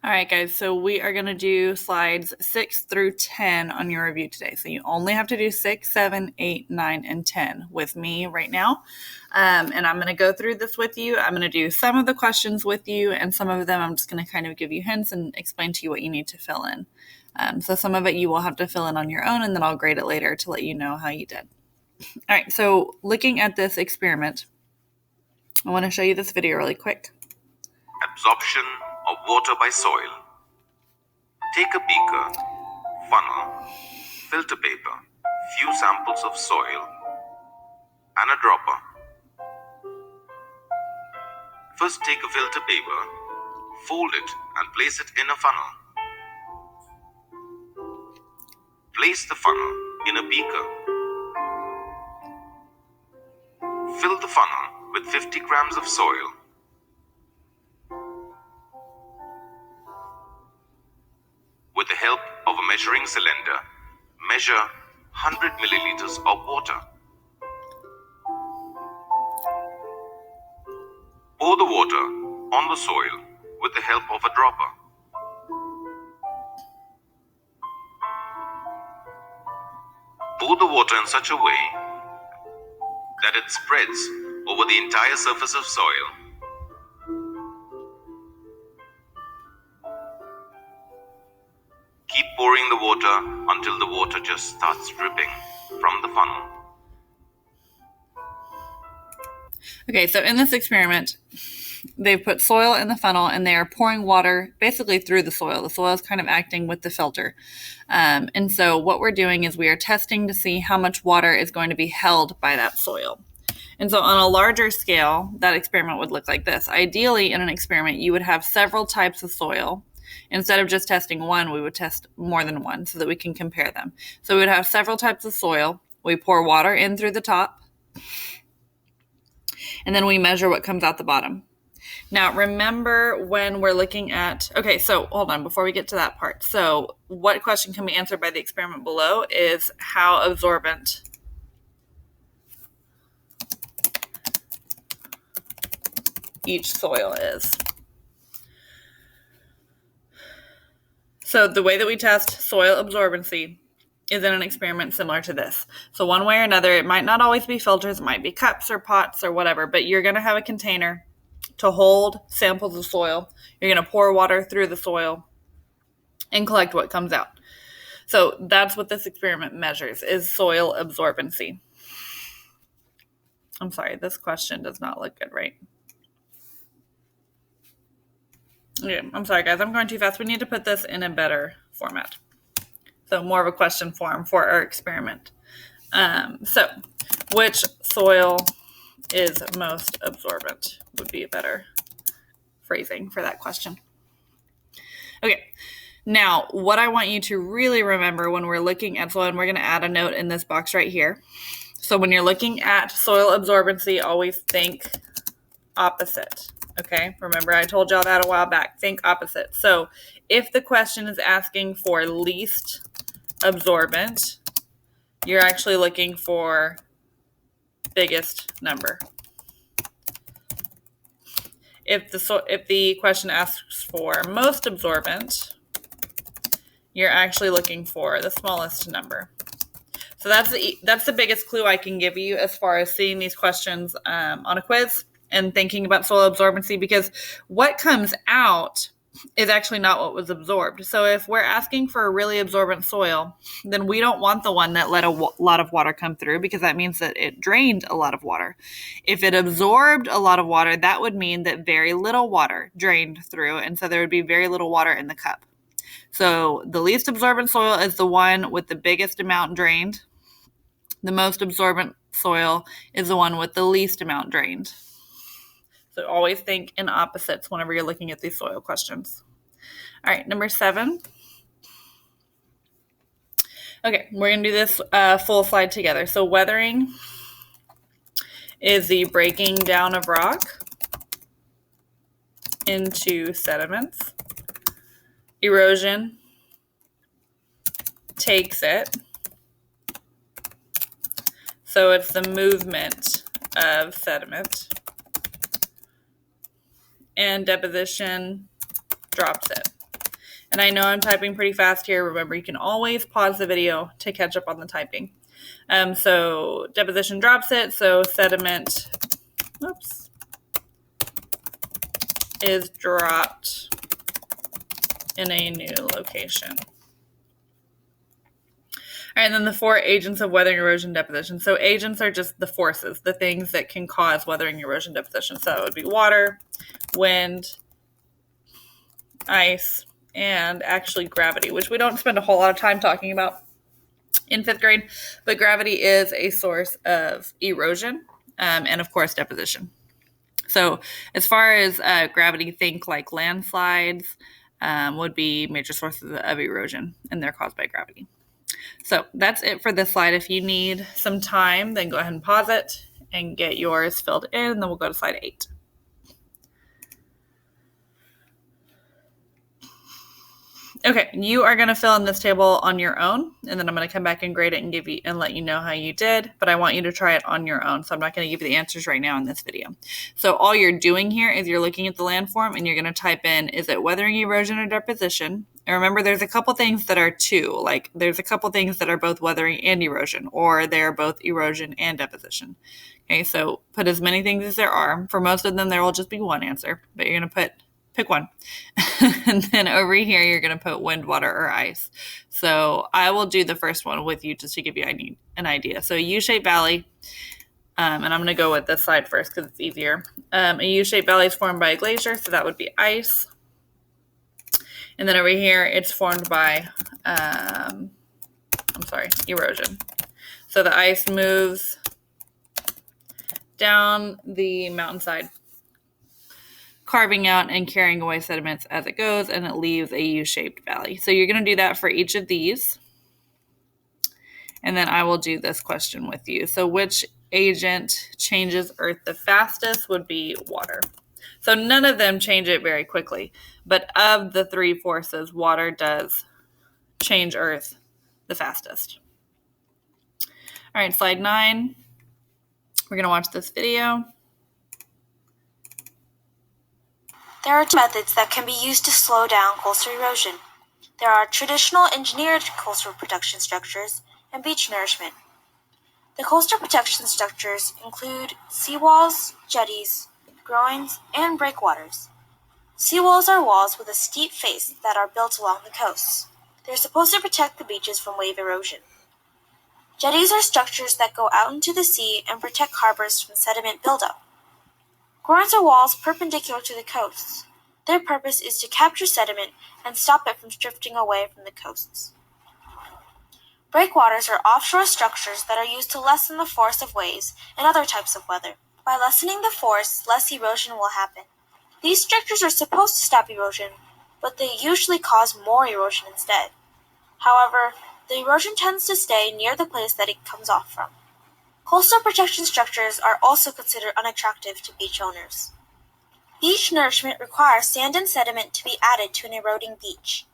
All right, guys, so we are going to do slides 6 through 10 on your review today. So you only have to do 6, 7, 8, 9, and 10 with me right now. And I'm going to go through this with you. I'm going to do some of the questions with you, and some of them I'm just going to kind of give you hints and explain to you what you need to fill in. So some of it you will have to fill in on your own, and then I'll grade it later to let you know how you did. All right, so looking at this experiment, I want to show you this video really quick. Absorption of water by soil. Take a beaker, funnel, filter paper, few samples of soil, and a dropper. First take a filter paper, fold it and place it in a funnel. Place the funnel in a beaker. Fill the funnel with 50 grams of soil. With the help of a measuring cylinder, measure 100 milliliters of water. Pour the water on the soil with the help of a dropper. Pour the water in such a way that it spreads over the entire surface of soil. Keep pouring the water until the water just starts dripping from the funnel. Okay, so in this experiment, they've put soil in the funnel and they are pouring water basically through the soil. The soil is kind of acting with the filter. And so what we're doing is we are testing to see how much water is going to be held by that soil. And so on a larger scale, that experiment would look like this. Ideally, in an experiment, you would have several types of soil. Instead of just testing one, we would test more than one so that we can compare them. So we would have several types of soil. We pour water in through the top, and then we measure what comes out the bottom. Now, remember when we're looking at, okay, so hold on before we get to that part. So what question can be answered by the experiment below is how absorbent each soil is. So the way that we test soil absorbency is in an experiment similar to this. So one way or another, it might not always be filters, it might be cups or pots or whatever, but you're going to have a container to hold samples of soil. You're going to pour water through the soil and collect what comes out. So that's what this experiment measures, is soil absorbency. I'm sorry, this question does not look good, right? Okay, I'm sorry, guys. I'm going too fast. We need to put this in a better format. So more of a question form for our experiment. So which soil is most absorbent would be a better phrasing for that question. Okay, now what I want you to really remember when we're looking at soil, and we're going to add a note in this box right here. So when you're looking at soil absorbency, always think opposite. Okay, remember I told y'all that a while back. Think opposite. So if the question is asking for least absorbent, you're actually looking for biggest number. If the question asks for most absorbent, you're actually looking for the smallest number. So that's the biggest clue I can give you as far as seeing these questions on a quiz and thinking about soil absorbency, because what comes out is actually not what was absorbed. So if we're asking for a really absorbent soil, then we don't want the one that let a lot of water come through, because that means that it drained a lot of water. If it absorbed a lot of water, that would mean that very little water drained through, and so there would be very little water in the cup. So the least absorbent soil is the one with the biggest amount drained. The most absorbent soil is the one with the least amount drained. So always think in opposites whenever you're looking at these soil questions. All right, number 7. Okay, we're going to do this full slide together. So weathering is the breaking down of rock into sediments. Erosion takes it. So it's the movement of sediment. And deposition drops it. And I know I'm typing pretty fast here. Remember, you can always pause the video to catch up on the typing. So deposition drops it, so sediment, is dropped in a new location. All right, and then the 4 agents of weathering, erosion, deposition. So agents are just the forces, the things that can cause weathering, erosion, deposition. So it would be water, wind, ice, and actually gravity, which we don't spend a whole lot of time talking about in 5th grade, but gravity is a source of erosion and, of course, deposition. So as far as gravity, think like landslides would be major sources of erosion, and they're caused by gravity. So that's it for this slide. If you need some time, then go ahead and pause it and get yours filled in, and then we'll go to slide 8. Okay, you are going to fill in this table on your own, and then I'm going to come back and grade it and give you and let you know how you did, but I want you to try it on your own, so I'm not going to give you the answers right now in this video. So all you're doing here is you're looking at the landform, and you're going to type in, is it weathering, erosion, or deposition? And remember, there's a couple things that are two, like there's a couple things that are both weathering and erosion, or they're both erosion and deposition. Okay, so put as many things as there are. For most of them, there will just be one answer, but you're going to pick one. And then over here, you're going to put wind, water, or ice. So I will do the first one with you just to give you an idea. So a U-shaped valley, and I'm going to go with this side first because it's easier. A U-shaped valley is formed by a glacier, so that would be ice. And then over here, it's formed by, erosion. So the ice moves down the mountainside, carving out and carrying away sediments as it goes, and it leaves a U-shaped valley. So you're going to do that for each of these. And then I will do this question with you. So which agent changes Earth the fastest would be water. So none of them change it very quickly. But of the 3 forces, water does change Earth the fastest. All right, slide 9. We're going to watch this video. There are 2 methods that can be used to slow down coastal erosion. There are traditional engineered coastal protection structures and beach nourishment. The coastal protection structures include seawalls, jetties, groins, and breakwaters. Seawalls are walls with a steep face that are built along the coasts. They're supposed to protect the beaches from wave erosion. Jetties are structures that go out into the sea and protect harbors from sediment buildup. Groins are walls perpendicular to the coasts. Their purpose is to capture sediment and stop it from drifting away from the coasts. Breakwaters are offshore structures that are used to lessen the force of waves and other types of weather. By lessening the force, less erosion will happen. These structures are supposed to stop erosion, but they usually cause more erosion instead. However, the erosion tends to stay near the place that it comes off from. Coastal protection structures are also considered unattractive to beach owners. Beach nourishment requires sand and sediment to be added to an eroding beach.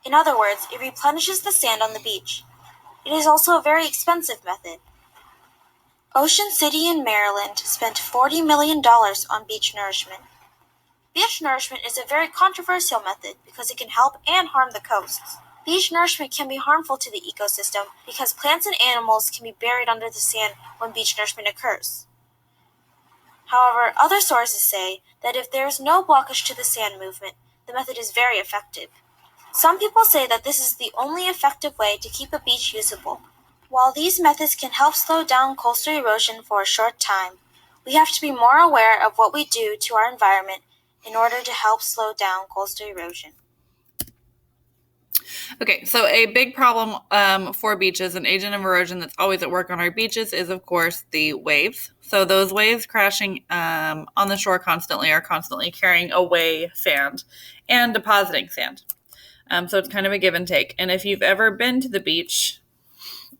In other words, it replenishes the sand on the beach. It is also a very expensive method. Ocean City in Maryland spent $40 million on beach nourishment. Beach nourishment is a very controversial method because it can help and harm the coasts. Beach nourishment can be harmful to the ecosystem because plants and animals can be buried under the sand when beach nourishment occurs. However, other sources say that if there is no blockage to the sand movement, the method is very effective. Some people say that this is the only effective way to keep a beach usable. While these methods can help slow down coastal erosion for a short time, we have to be more aware of what we do to our environment in order to help slow down coastal erosion. Okay, so a big problem for beaches, an agent of erosion that's always at work on our beaches is, of course, the waves. So those waves crashing on the shore constantly are constantly carrying away sand and depositing sand. So it's kind of a give and take. And if you've ever been to the beach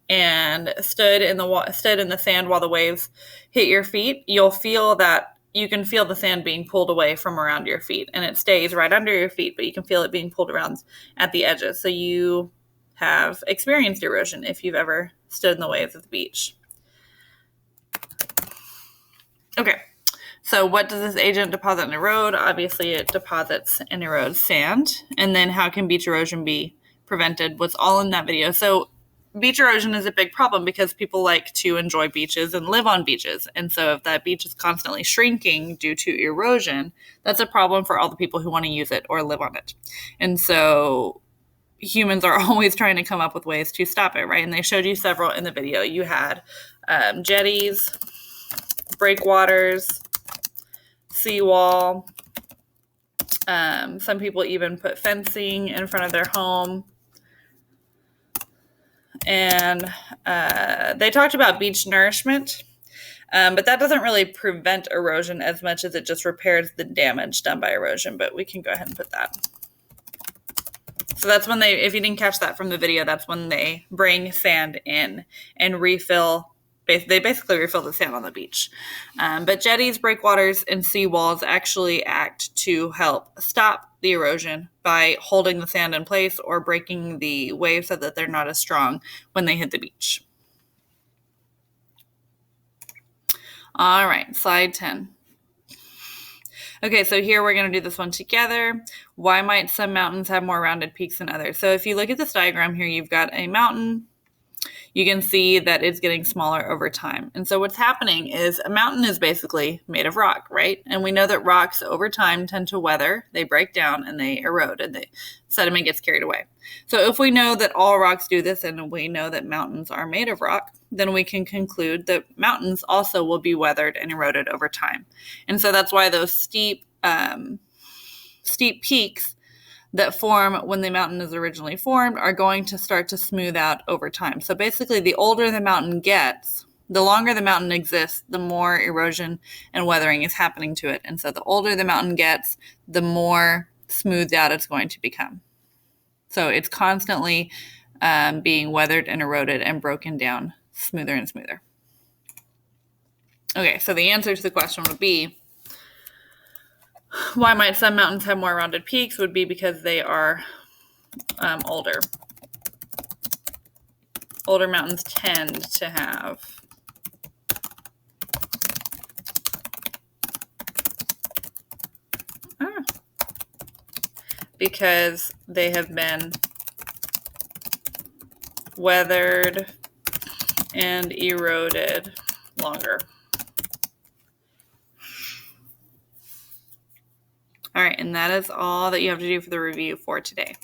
and stood in the sand while the waves hit your feet, you'll feel that you can feel the sand being pulled away from around your feet, and it stays right under your feet, but you can feel it being pulled around at the edges. So you have experienced erosion if you've ever stood in the waves of the beach. Okay, So what does this agent deposit and erode? Obviously, it deposits and erodes sand. And then how can beach erosion be prevented? What's all in that video. So beach erosion is a big problem because people like to enjoy beaches and live on beaches. And so if that beach is constantly shrinking due to erosion, that's a problem for all the people who want to use it or live on it. And so humans are always trying to come up with ways to stop it, right? And they showed you several in the video. You had jetties, breakwaters, seawall. Some people even put fencing in front of their home. And they talked about beach nourishment, but that doesn't really prevent erosion as much as it just repairs the damage done by erosion. But we can go ahead and put that. So that's when they, if you didn't catch that from the video, that's when they bring sand in and refill. They basically refill the sand on the beach. But jetties, breakwaters, and seawalls actually act to help stop the erosion by holding the sand in place or breaking the waves so that they're not as strong when they hit the beach. All right, slide 10. Okay, so here we're going to do this one together. Why might some mountains have more rounded peaks than others? So if you look at this diagram here, you've got a mountain. You can see that it's getting smaller over time. And so what's happening is a mountain is basically made of rock, right? And we know that rocks over time tend to weather, they break down, and they erode, and the sediment gets carried away. So if we know that all rocks do this, and we know that mountains are made of rock, then we can conclude that mountains also will be weathered and eroded over time. And so that's why those steep peaks that form when the mountain is originally formed are going to start to smooth out over time. So basically, the older the mountain gets, the longer the mountain exists, the more erosion and weathering is happening to it. And so the older the mountain gets, the more smoothed out it's going to become. So it's constantly being weathered and eroded and broken down smoother and smoother. Okay, so the answer to the question would be, why might some mountains have more rounded peaks? Would be because they are older. Older mountains tend to have because they have been weathered and eroded longer. All right, and that is all that you have to do for the review for today.